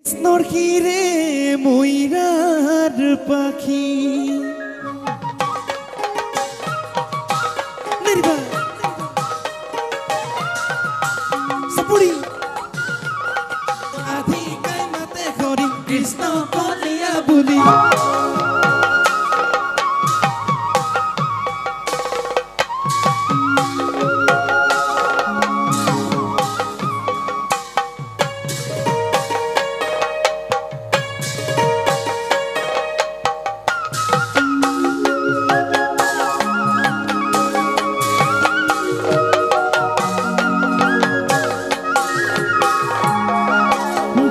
কৃষ্ণর হিরে ময়ূরার পাখি সাপুরি আধি গায় মাতে হরি কৃষ্ণ কলিয়া বুলি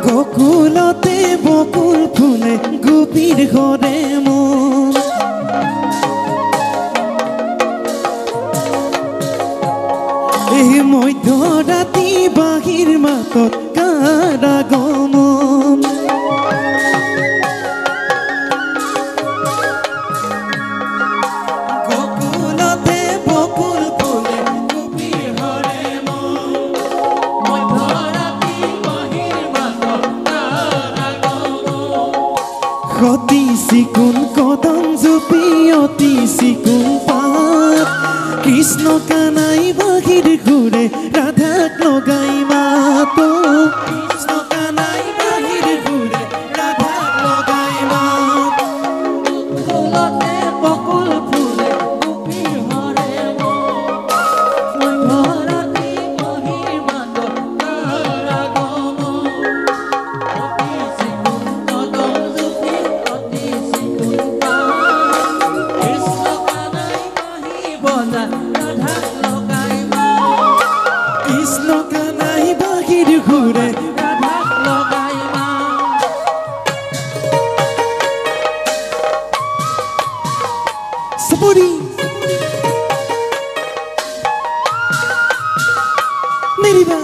গোকুলতে বকুল ফুলে গোপীর ঘরে মন এই মধ্যরাতি বাহির মাতত কারাগমন গোকুলতে বকুল ফুলে গোপীর ঘরে মন মধ্যরাতি বাহির মাতত অতি চিকুণ কদম জুপি অতি চিকুণ পাত কৃষ্ণ কানাই বাহিৰ ঘূৰে ৰাধাক লগাই মাত কৃষ্ণ কানাই বাহিৰ ঘূৰে ৰাধাক লগাই মাত গোকুলতে বকুল ফুলে গোপীৰ ঘৰে মধ্যৰাতি বাহিৰ মাতত কাৰাগমন অতি চিকুণ কদম জুপি অতি চিকুণ পাত কৃষ্ণ কানাই বাহি বজাত ৰাধাক লগাই মাত কৃষ্ণ কানাই বাহিৰ ঘূৰে ৰাধাক লগাই মাত সাপুৰি নেৰিবা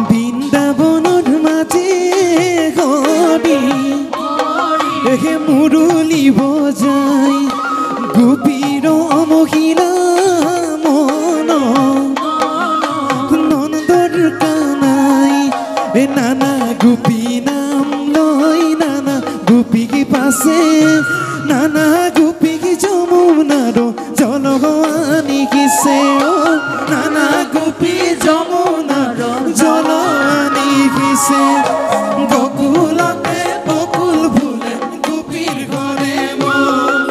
বৃন্দাবনৰ মাজে হৰি হে মুৰলি বজাই গোপীৰ মহিলা মন নন্দৰ কানাই নানা গোপী নাম লয় নানা গোপীক পাছে নানা গোপীক যমুনাৰ জল আনি গিছে নানা গোপী যমুনাৰ জল আনি গিছে গোকুলতে বকুল ফুলে গোপীৰ ঘৰে মন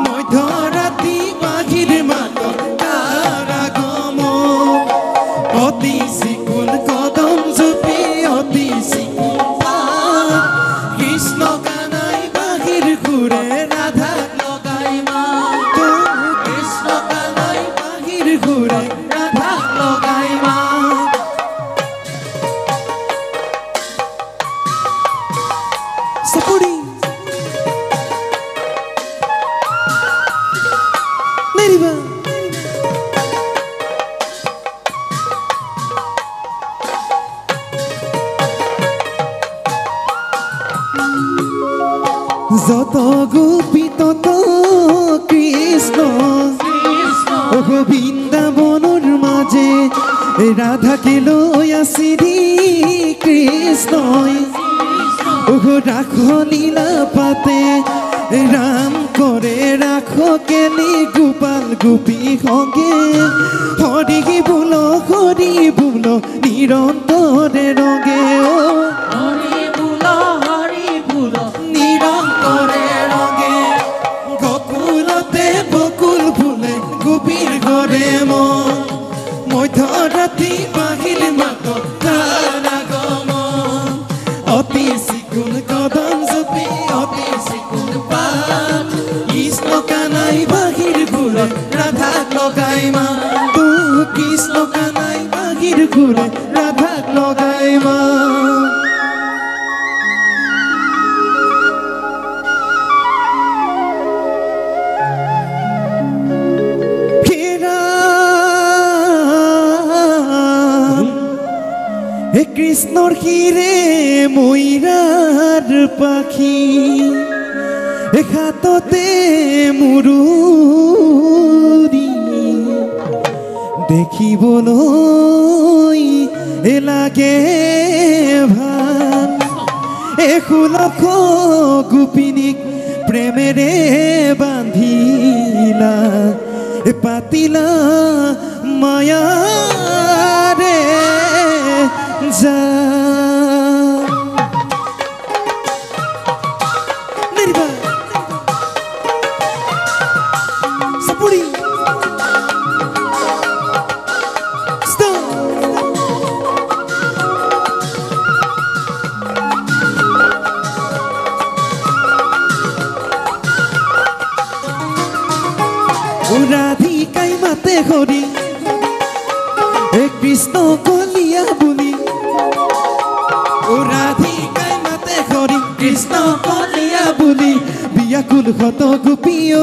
মধ্যৰাতি বাহিৰ মাতত কাৰাগমন অতি চিকুণ কদম জুপি অতি চিকুণ পাত কৃষ্ণ কানাই বাহিৰ ঘূৰে ৰাধাক লগাই মাত কৃষ্ণ কানাই বাহিৰ ঘূৰে ৰাধাক লগাই মাত সাপুৰি নেৰিবা যত গোপী তত কৃষ্ণ বৃন্দাবনৰ মাজে ৰাধাকে লৈ আছিল কৃষ্ণই রাখ লীলা পাতে রাম করে রাখ কেলি গোপাল গোপী সঙ্গে হরি বুল নিরন্তরে রঙে ও হরি বুল নিরন্তরে রঙে গোকুলতে বকুল ফুলে গোপীর ঘরে মন মধ্যরাতি বাহির মাতত কারাগমন অতি চিকুণ কদম জুপি অতি চিকুণ পাত কৃষ্ণ কানাই বাহিৰ ঘূৰে ৰাধাক লগাই মাত কৃষ্ণ কানাই বাহিৰ ঘূৰে ৰাধাক লগাই মাত হে কৃষ্ণৰ হিৰে ময়ূৰাৰ পাখি হাততে মুৰুৰি দেখিবলৈ লাগে ভাল এখুলখ গোপিনীক প্ৰেমেৰে বান্ধিলা পাতিলা মায়াৰে যা নিৰ্বা সাপুৰি ৰাধিকাই মাতে হৰি কৃষ্ণ কলিয়া বুলি ৰাধিকাই মাতে হৰি কৃষ্ণ কলিয়া বুলি বিয়াকুল শত গোপীয়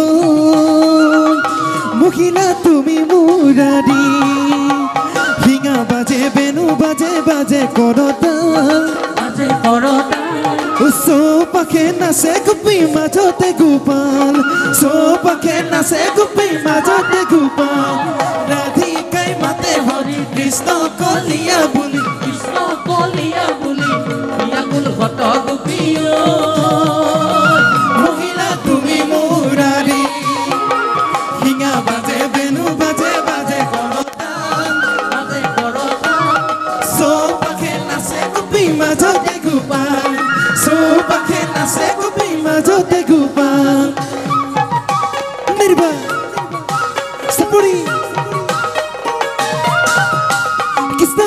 মহিলা তুমি মুৰাৰী শিঙা বাজে বেনু বাজে বাজে কৰতাল চৌপাশে নাচে গোপী মাজতে গোপাল চৌপাশে নাচে গোপী মাজতে গোপাল ৰাধিকাই মাতে হৰি কৃষ্ণ কলিয়া বুলি বিয়াকুল শত গোপীয় মহিলা তুমি মুৰাৰী শিঙা বাজে বেনু বাজে বাজে কৰতাল চৌপাশে নাচে গোপী মাজতে গোপাল চৌপাশে নাচে গোপী মাজতে গোপাল নিৰ্বা সাপুৰি কৃষ্ণ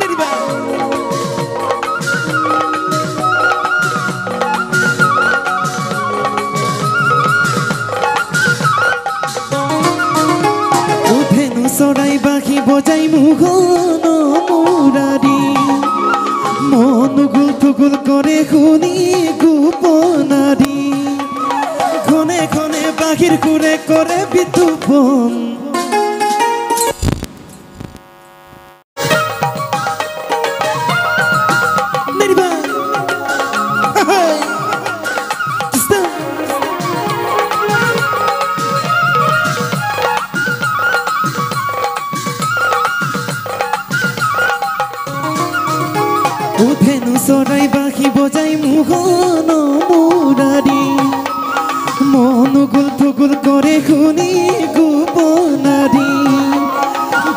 নিৰ্বা উধেনু চৰাই বাঁহী বজাই মুঘন মুৰাৰী মন গুল থুগুল কৰে শুনি গোপনাৰী ঘনে ঘনে বাহিৰ ঘুৰে কৰে বিদ্যুপন উধেনু চৰাই বাঁহী বজাই মুঘন মুৰাৰী মন গুল থুগুল কৰে শুনি গোপনাৰী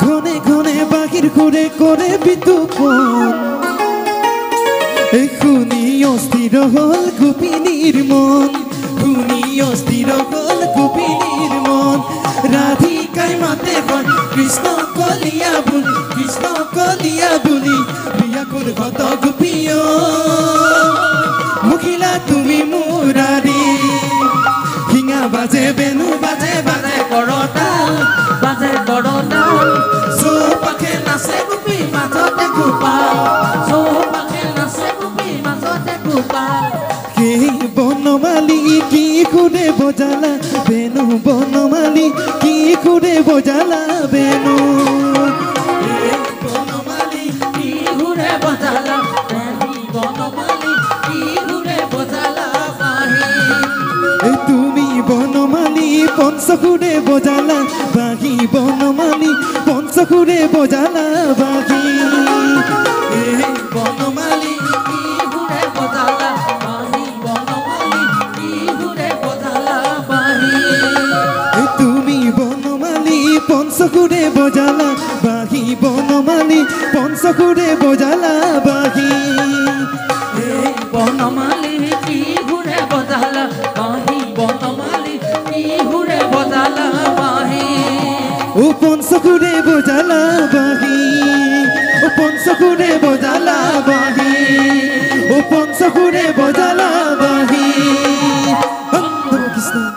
ঘনে ঘনে বাহিৰ ঘুৰে কৰে বিদ্যুপন শুনি অস্থিৰ হল গোপিনীৰ মন শুনি অস্থিৰ হল গোপিনীৰ মন ৰাধিকাই মাতে হৰি কৃষ্ণ কলিয়া বুলি বিয়াকুল শত গোপীয় মহিলা তুমি মুৰাৰী শিঙা বাজে বেনু বাজে বাজে কৰতাল চৌপাশে নাচে গোপী মাজতে গোপাল কি বনমালী কি সুৰে বজালা বেনু বনমালী কি সুৰে বজালা বেনু তুমি বনমালী পঞ্চসুৰে বজালা বাঁহী বনমালী পঞ্চসুৰে বজালা বাঁহী বনমালী তুমি বনমালী পঞ্চসুৰে বজালা বাঁহী বনমালী পঞ্চসুৰে বজালা